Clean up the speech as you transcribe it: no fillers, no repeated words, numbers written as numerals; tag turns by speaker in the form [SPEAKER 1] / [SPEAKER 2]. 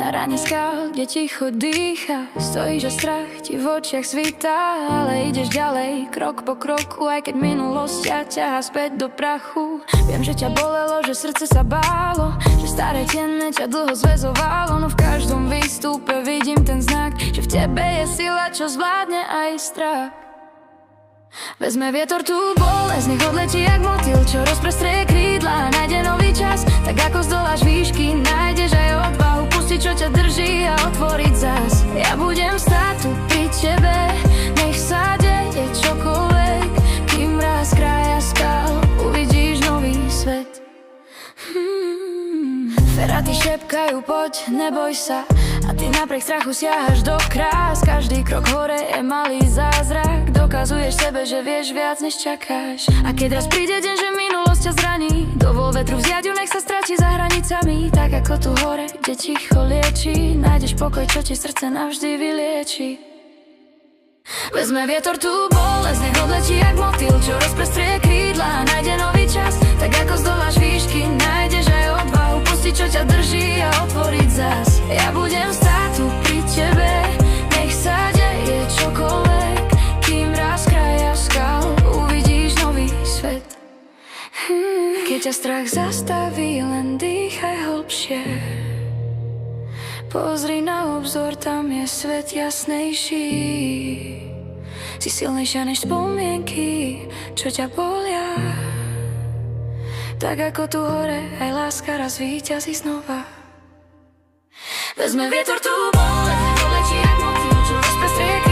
[SPEAKER 1] Na rane skál, kde ticho dýcha, stojíš a strach ti v očiach svítá. Ale ideš ďalej, krok po kroku, aj keď minulosť ťa ťahá späť do prachu. Viem, že ťa bolelo, že srdce sa bálo, že staré tiene ťa dlho zväzovalo. No v každom výstupe vidím ten znak, že v tebe je sila, čo zvládne aj strach. Vezme vietor tú bolesť, nech odletí jak motýl, čo rozprestrie krídla a nájde nový čas. Tak ako zdoláš výšky, nájdeš aj odvahu pustiť, čo ťa drží a otvoriť zas. Ja budem stáť tu pri tebe, nech sa deje čokoľvek, kým raz kraja skal uvidíš nový svet. Feraty šepkajú, poď, neboj sa, a ty napriek strachu siahaš do krás. Každý krok hore je malý zázrak, dokazuješ sebe, že vieš viac než čakáš. A keď raz príde deň, že minulosť ťa zraní, dovol vetru vziať ju, nech sa stratí za hranicami. Tak ako tu hore, kde ticho lieči, nájdeš pokoj, čo ti srdce navždy vylieči. Vezme vietor tú bolesť, nech odletí jak motýl, čo rozprestrie krídla a nájde nový čas. Tak ako zdoláš výšky, nájdeš aj odvahu pustiť, čo ťa drží a otvoriť zas. Ja budem stáť tu pri tebe, nech sa deje čokoľvek, kým raz kraja skal uvidíš nový svet. Keď ťa strach zastaví, len dýchaj hlbšie. Pozri na obzor, tam je svet jasnejší. Si silnejšia než spomienky, čo ťa bolia. Tak ako tu hore, aj láska raz víťazí znova. Vezme vietor tú bolesť, nech odletí jak motýl, čo rozprestrie